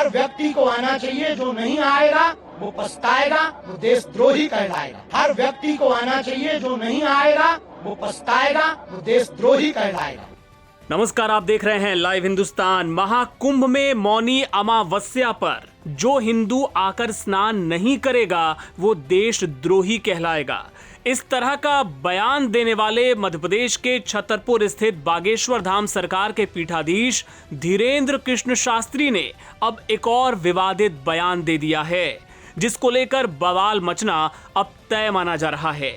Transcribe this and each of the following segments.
हर व्यक्ति को आना चाहिए, जो नहीं आएगा वो पछताएगा, वो देशद्रोही कहलाएगा। हर व्यक्ति को आना चाहिए, जो नहीं आएगा वो पछताएगा, वो देशद्रोही कहलाएगा। नमस्कार, आप देख रहे हैं लाइव हिंदुस्तान। महाकुंभ में मौनी अमावस्या पर जो हिंदू आकर स्नान नहीं करेगा वो देशद्रोही कहलाएगा। इस तरह का बयान देने वाले मध्य प्रदेश के छतरपुर स्थित बागेश्वर धाम सरकार के पीठाधीश धीरेन्द्र कृष्ण शास्त्री ने अब एक और विवादित बयान दे दिया है, जिसको लेकर बवाल मचना अब तय माना जा रहा है।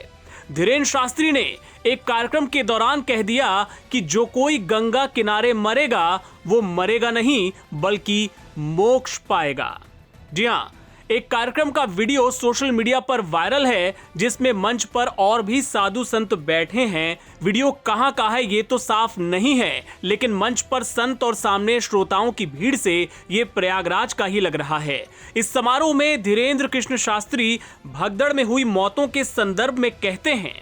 धीरेन्द्र शास्त्री ने एक कार्यक्रम के दौरान कह दिया कि जो कोई गंगा किनारे मरेगा वो मरेगा नहीं बल्कि मोक्ष पाएगा। जी हाँ, एक कार्यक्रम का वीडियो सोशल मीडिया पर वायरल है, जिसमें मंच पर और भी साधु संत बैठे हैं। वीडियो कहां का है ये तो साफ नहीं है, लेकिन मंच पर संत और सामने श्रोताओं की भीड़ से ये प्रयागराज का ही लग रहा है। इस समारोह में धीरेन्द्र कृष्ण शास्त्री भगदड़ में हुई मौतों के संदर्भ में कहते हैं,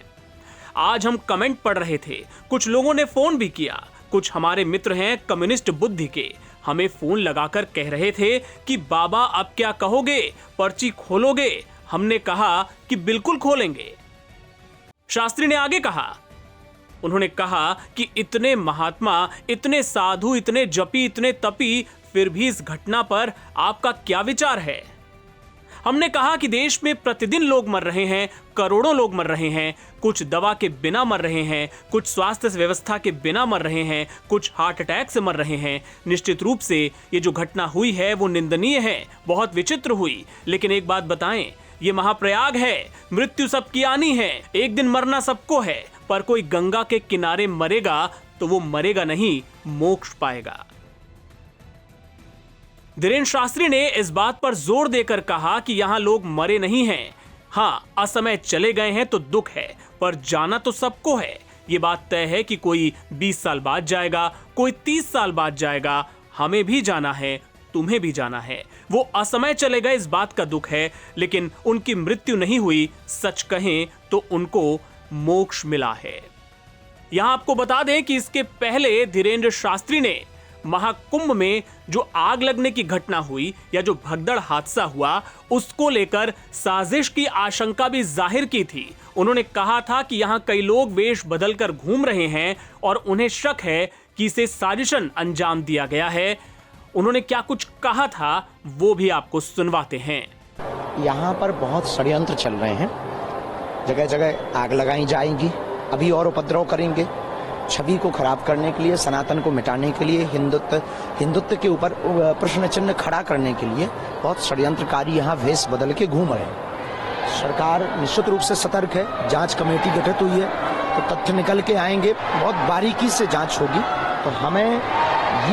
आज हम कमेंट पढ़ रहे थे, कुछ लोगों ने फोन भी किया, कुछ हमारे मित्र हैं कम्युनिस्ट बुद्धि के, हमें फोन लगाकर कह रहे थे कि बाबा अब क्या कहोगे, पर्ची खोलोगे? हमने कहा कि बिल्कुल खोलेंगे। शास्त्री ने आगे कहा, उन्होंने कहा कि इतने महात्मा, इतने साधु, इतने जपी, इतने तपी, फिर भी इस घटना पर आपका क्या विचार है? हमने कहा कि देश में प्रतिदिन लोग मर रहे हैं, करोड़ों लोग मर रहे हैं, कुछ दवा के बिना मर रहे हैं, कुछ स्वास्थ्य व्यवस्था के बिना मर रहे हैं, कुछ हार्ट अटैक से मर रहे हैं। निश्चित रूप से ये जो घटना हुई है वो निंदनीय है, बहुत विचित्र हुई। लेकिन एक बात बताएं, ये महाप्रयाग है, मृत्यु सबकी आनी है, एक दिन मरना सबको है, पर कोई गंगा के किनारे मरेगा तो वो मरेगा नहीं, मोक्ष पाएगा। धीरेन्द्र शास्त्री ने इस बात पर जोर देकर कहा कि यहां लोग मरे नहीं हैं। हाँ, असमय चले गए हैं तो दुख है, पर जाना तो सबको है। ये बात तय है कि कोई 20 साल बाद जाएगा, कोई 30 साल बाद जाएगा। हमें भी जाना है, तुम्हें भी जाना है। वो असमय चले गए, इस बात का दुख है, लेकिन उनकी मृत्यु नहीं हुई। सच कहें तो उनको मोक्ष मिला है। यहां आपको बता दें कि इसके पहले धीरेन्द्र शास्त्री ने महाकुंभ में जो आग लगने की घटना हुई या जो भगदड़ हादसा हुआ, उसको लेकर साजिश की आशंका भी जाहिर की थी। उन्होंने कहा था कि यहां कई लोग वेश बदलकर घूम रहे हैं और उन्हें शक है कि इसे साजिशन अंजाम दिया गया है। उन्होंने क्या कुछ कहा था वो भी आपको सुनवाते हैं। यहाँ पर बहुत षड्यंत्र चल रहे हैं, जगह जगह आग लगाई जाएंगी, अभी और उपद्रव करेंगे, छवि को खराब करने के लिए, सनातन को मिटाने के लिए, हिंदुत्व के ऊपर प्रश्न चिन्ह खड़ा करने के लिए बहुत षड्यंत्रकारी यहाँ वेश बदल के घूम रहे हैं। सरकार निश्चित रूप से सतर्क है, जांच कमेटी गठित हुई है, तो तथ्य निकल के आएंगे, बहुत बारीकी से जांच होगी। तो हमें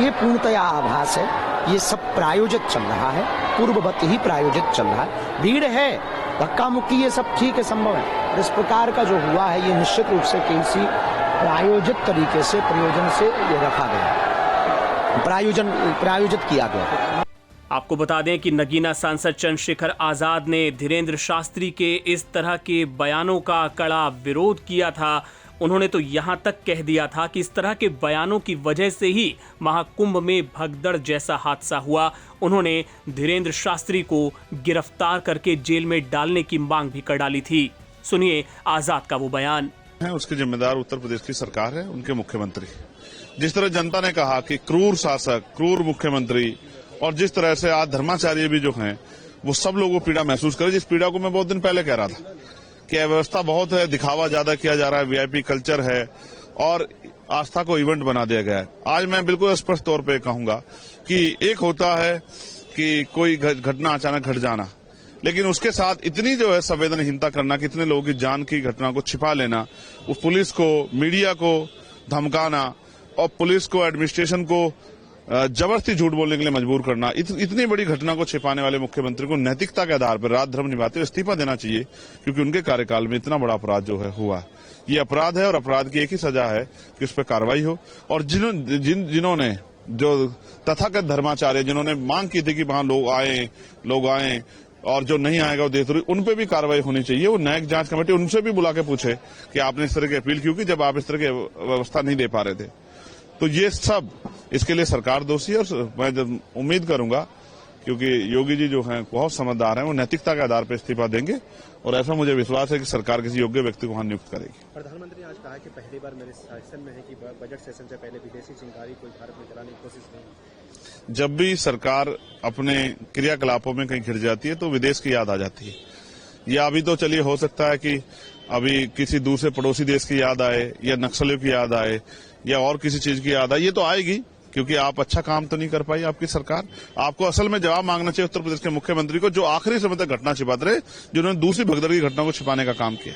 ये पूर्णतया आभास है ये सब प्रायोजित चल रहा है, पूर्ववत ही प्रायोजित चल रहा है। भीड़ है, धक्का मुक्की, ये सब ठीक है, संभव है, और इस प्रकार का जो हुआ है ये निश्चित रूप से किसी प्रायोजित तरीके से, प्रयोजन से ये रखा गया, प्रायोजित किया गया। आपको बता दें कि नगीना सांसद चंद्रशेखर आजाद ने धीरेन्द्र शास्त्री के इस तरह के बयानों का कड़ा विरोध किया था। उन्होंने तो यहां तक कह दिया था कि इस तरह के बयानों की वजह से ही महाकुंभ में भगदड़ जैसा हादसा हुआ। उन्होंने धीरेन्द्र शास्त्री को गिरफ्तार करके जेल में डालने की मांग भी कर डाली थी। सुनिए आजाद का वो बयान। उसके जिम्मेदार उत्तर प्रदेश की सरकार है, उनके मुख्यमंत्री। जिस तरह जनता ने कहा कि क्रूर शासक, क्रूर मुख्यमंत्री, और जिस तरह से आज धर्माचार्य भी जो हैं वो सब लोगों को पीड़ा महसूस करे, जिस पीड़ा को मैं बहुत दिन पहले कह रहा था कि अव्यवस्था बहुत है, दिखावा ज्यादा किया जा रहा है, वीआईपी कल्चर है और आस्था को इवेंट बना दिया गया है। आज मैं बिल्कुल स्पष्ट तौर पर कहूंगा कि एक होता है कि कोई घटना अचानक घट जाना, लेकिन उसके साथ इतनी जो है संवेदनहीनता करना, कितने लोगों की जान की घटना को छिपा लेना, वो पुलिस को, मीडिया को धमकाना और पुलिस को, एडमिनिस्ट्रेशन को जबरदस्ती झूठ बोलने के लिए मजबूर करना, इतनी बड़ी घटना को छिपाने वाले मुख्यमंत्री को नैतिकता के आधार पर रात धर्म निभाते हुए इस्तीफा देना चाहिए, क्योंकि उनके कार्यकाल में इतना बड़ा अपराध जो है हुआ। ये अपराध है और अपराध की एक ही सजा है कि उस पर कार्रवाई हो। और जिन्होंने जो तथाकथित धर्माचार्य, जिन्होंने मांग की थी कि वहां लोग आए और जो नहीं आएगा वो देशद्रोही, उन पे भी कार्रवाई होनी चाहिए। वो न्यायिक जांच कमेटी उनसे भी बुला के पूछे कि आपने इस तरह की अपील क्यों की जब आप इस तरह की व्यवस्था नहीं दे पा रहे थे। तो ये सब इसके लिए सरकार दोषी है और मैं उम्मीद करूंगा क्योंकि योगी जी जो हैं बहुत समझदार हैं, वो नैतिकता के आधार पर इस्तीफा देंगे और ऐसा मुझे विश्वास है कि सरकार किसी योग्य व्यक्ति को वहां नियुक्त करेगी। प्रधानमंत्री ने आज कहा कि पहली बार मेरे शासन में है कि बजट सेशन से पहले विदेशी चिंगारी कोई भारत में चलाने की कोशिश नहीं। जब भी सरकार अपने क्रियाकलापों में कहीं घिर जाती है तो विदेश की याद आ जाती है। या अभी तो चलिए हो सकता है कि अभी किसी दूसरे पड़ोसी देश की याद आए या नक्सलियों की याद आए या और किसी चीज की याद आए, ये तो आएगी क्योंकि आप अच्छा काम तो नहीं कर पाई आपकी सरकार। आपको असल में जवाब मांगना चाहिए उत्तर प्रदेश के मुख्यमंत्री को, जो आखिरी समय तक घटना छिपाते रहे, जिन्होंने दूसरी भगदड़ की घटना को छिपाने का काम किया।